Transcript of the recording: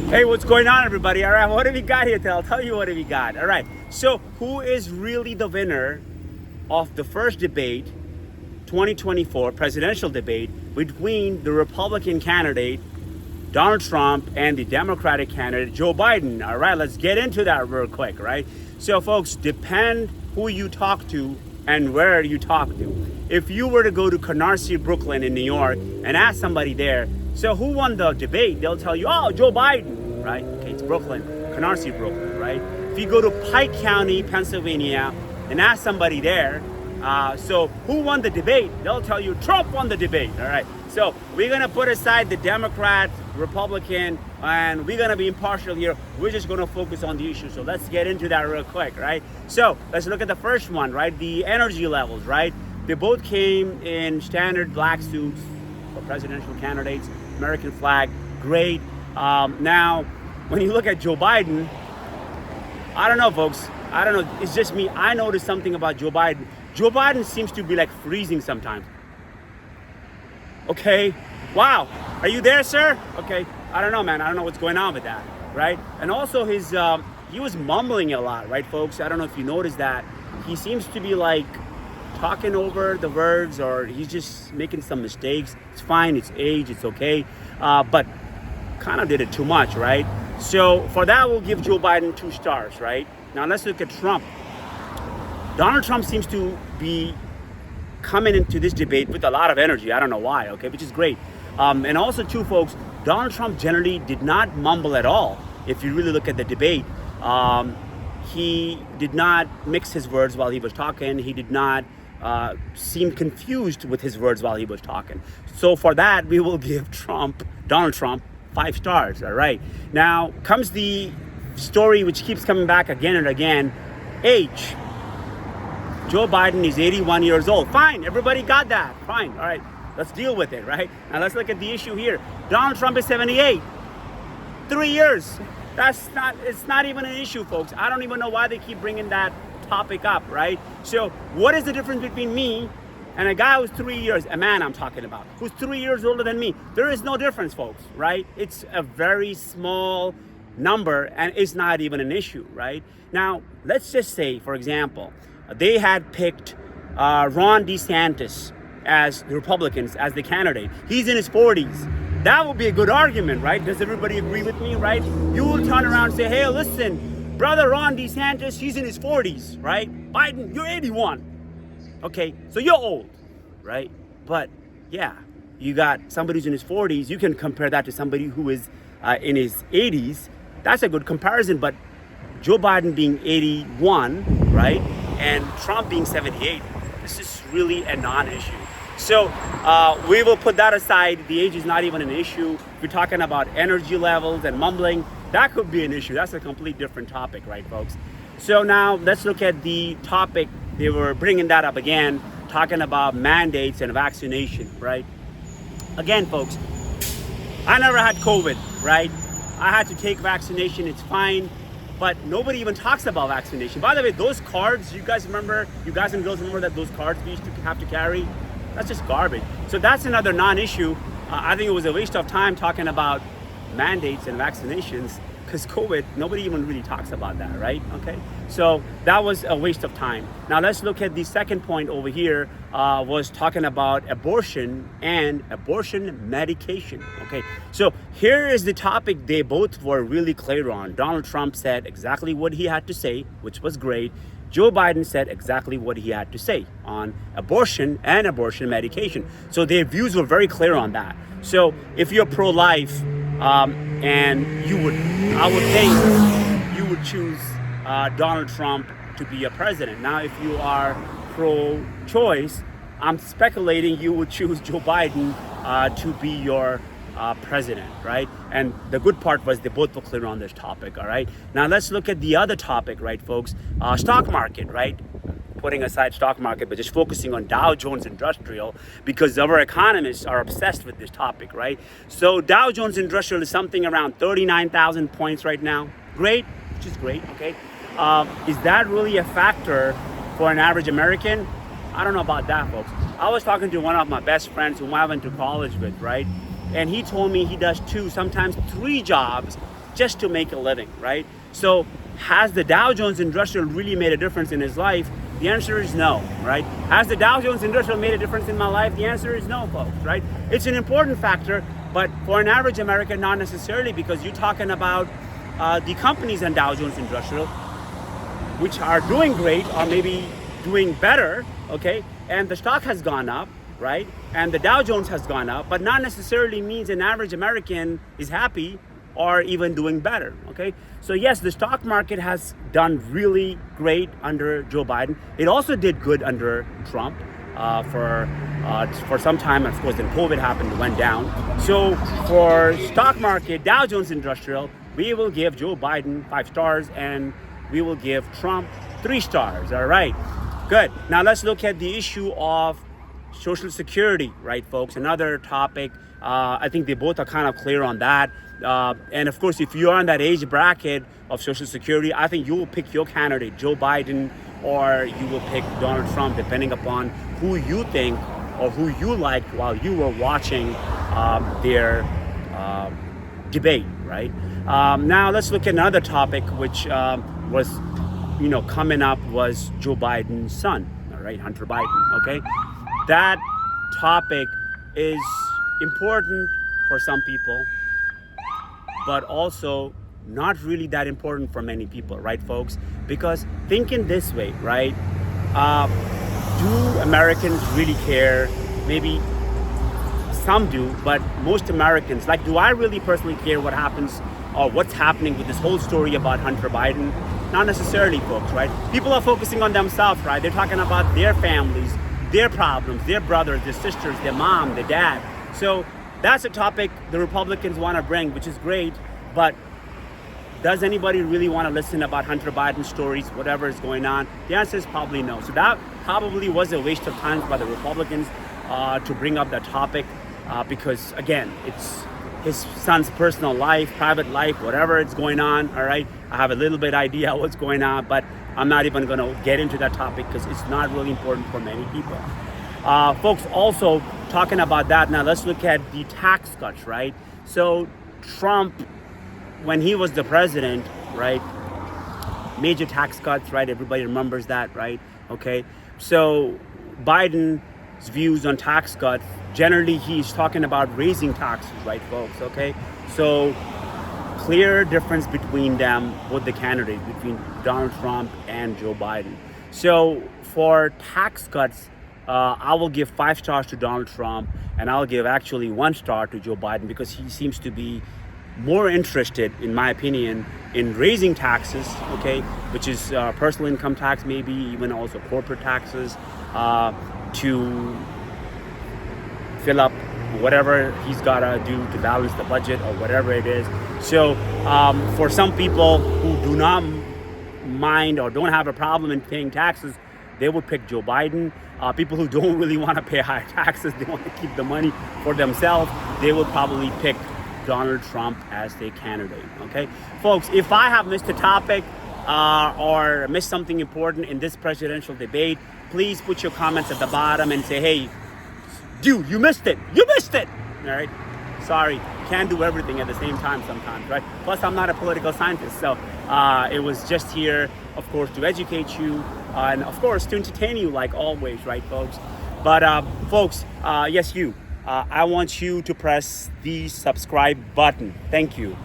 Hey, what's going on, everybody? All right, what have we got here? I'll tell you what have we got. All right, so who is really the winner of the first debate, 2024 presidential debate between the Republican candidate, Donald Trump, and the Democratic candidate, Joe Biden? All right, let's get into that real quick, right? So, folks, depend who you talk to and where you talk to. If you were to go to Canarsie, Brooklyn in New York and ask somebody there, so who won the debate? They'll tell you, oh, Joe Biden, right? Okay, it's Brooklyn, Canarsie, Brooklyn, right? If you go to Pike County, Pennsylvania, and ask somebody there, so who won the debate? They'll tell you Trump won the debate, all right? So we're gonna put aside the Democrat, Republican, and we're gonna be impartial here. We're just gonna focus on the issue. So let's get into that real quick, right? So let's look at the first one, right? The energy levels, right? They both came in standard black suits for presidential candidates, American flag, great. Now, when you look at Joe Biden, I don't know, folks. I don't know. It's just me. I noticed something about Joe Biden. Joe Biden seems to be like freezing sometimes. Okay. Wow. Are you there, sir? Okay. I don't know, man. I don't know what's going on with that, right? And also he was mumbling a lot, right, folks? I don't know if you noticed that. He seems to be like talking over the words, or he's just making some mistakes. It's fine. It's age. It's okay. But kind of did it too much, right? So for that, we'll give Joe Biden 2 stars, right? Now let's look at Trump. Donald Trump seems to be coming into this debate with a lot of energy. I don't know why, okay, which is great. And also, too, folks, Donald Trump generally did not mumble at all. If you really look at the debate, he did not mix his words while he was talking. He did not seem confused with his words while he was talking. So for that, we will give Donald Trump, 5 stars, all right? Now comes the story which keeps coming back again and again, age. Joe Biden is 81 years old. Fine, everybody got that. Fine, all right, let's deal with it, right? Now let's look at the issue here. Donald Trump is 78. 3 years. It's not even an issue, folks. I don't even know why they keep bringing that topic up, right? So what is the difference between me and a guy who's 3 years, a man I'm talking about, who's 3 years older than me? There is no difference, folks, right? It's a very small number, and it's not even an issue, right? Now, let's just say, for example, they had picked Ron DeSantis as the Republicans, as the candidate. He's in his 40s. That would be a good argument, right? Does everybody agree with me, right? You will turn around and say, hey, listen, brother Ron DeSantis, he's in his 40s, right? Biden, you're 81. Okay, so you're old, right? But yeah, you got somebody who's in his 40s. You can compare that to somebody who is in his 80s. That's a good comparison. But Joe Biden being 81, right? And Trump being 78, this is really a non-issue. So we will put that aside. The age is not even an issue. We're talking about energy levels and mumbling. That could be an issue. That's a complete different topic, right, folks? So now let's look at the topic. They were bringing that up again, talking about mandates and vaccination, right? Again, folks, I never had COVID, right? I had to take vaccination. It's fine. But nobody even talks about vaccination. By the way, those cards, you guys and girls remember that those cards we used to have to carry? That's just garbage. So that's another non-issue. I think it was a waste of time talking about mandates and vaccinations, because COVID, nobody even really talks about that, right? Okay, so that was a waste of time. Now let's look at the second point over here, was talking about abortion and abortion medication. Okay, so here is the topic they both were really clear on. Donald Trump said exactly what he had to say, which was great. Joe Biden said exactly what he had to say on abortion and abortion medication. So their views were very clear on that. So if you're pro-life, and I would think you would choose Donald Trump to be a president. Now, if you are pro-choice, I'm speculating you would choose Joe Biden to be your president, right? And the good part was they both were clear on this topic, all right? Now, let's look at the other topic, right, folks? Stock market, right? Putting aside stock market, but just focusing on Dow Jones Industrial, because our economists are obsessed with this topic, right? So Dow Jones Industrial is something around 39,000 points right now. Great, which is great, okay? Is that really a factor for an average American? I don't know about that, folks. I was talking to one of my best friends whom I went to college with, right? And he told me he does 2, sometimes 3 jobs just to make a living, right? So has the Dow Jones Industrial really made a difference in his life? The answer is no, right? Has the Dow Jones Industrial made a difference in my life? The answer is no, folks, right? It's an important factor, but for an average American, not necessarily, because you're talking about the companies in Dow Jones Industrial, which are doing great or maybe doing better, okay? And the stock has gone up, right? And the Dow Jones has gone up, but not necessarily means an average American is happy or even doing better, okay? So yes, the stock market has done really great under Joe Biden. It also did good under Trump for some time. Of course, then COVID happened, it went down. So for stock market, Dow Jones Industrial, we will give Joe Biden 5 stars and we will give Trump 3 stars, all right? Good. Now let's look at the issue of Social Security, right, folks? Another topic. I think they both are kind of clear on that. And of course, if you are in that age bracket of Social Security, I think you will pick your candidate, Joe Biden, or you will pick Donald Trump, depending upon who you think or who you liked while you were watching their debate, right? Now let's look at another topic, which was, coming up, was Joe Biden's son, all right, Hunter Biden, okay? That topic is important for some people, but also not really that important for many people, right, folks? Because thinking this way, right? Do Americans really care? Maybe some do, but most Americans, like, do I really personally care what happens or what's happening with this whole story about Hunter Biden? Not necessarily, folks, right? People are focusing on themselves, right? They're talking about their families, their problems, their brothers, their sisters, their mom, their dad. So that's a topic the Republicans want to bring, which is great, but does anybody really want to listen about Hunter Biden's stories, whatever is going on? The answer is probably no. So that probably was a waste of time by the Republicans to bring up that topic because, again, it's his son's personal life, private life, whatever is going on, all right? I have a little bit idea what's going on, but I'm not even going to get into that topic because it's not really important for many people. Folks, also talking about that, now let's look at the tax cuts, right? So Trump, when he was the president, right, major tax cuts, right? Everybody remembers that, right? Okay. So Biden's views on tax cuts, generally he's talking about raising taxes, right, folks? Okay. So clear difference between them, both the candidates, between Donald Trump and Joe Biden. So for tax cuts, I will give 5 stars to Donald Trump, and I'll give actually 1 star to Joe Biden because he seems to be more interested, in my opinion, in raising taxes, okay, which is personal income tax, maybe even also corporate taxes, to fill up whatever he's got to do to balance the budget or whatever it is. So for some people who do not mind or don't have a problem in paying taxes, they would pick Joe Biden. People who don't really want to pay high taxes, they want to keep the money for themselves, they would probably pick Donald Trump as their candidate, okay? Folks, if I have missed a topic or missed something important in this presidential debate, please put your comments at the bottom and say, hey, dude, you missed it, all right? Sorry, can't do everything at the same time sometimes, right? Plus, I'm not a political scientist, so it was just here, of course, to educate you and, of course, to entertain you like always, right, folks? But, folks, yes, you. I want you to press the subscribe button. Thank you.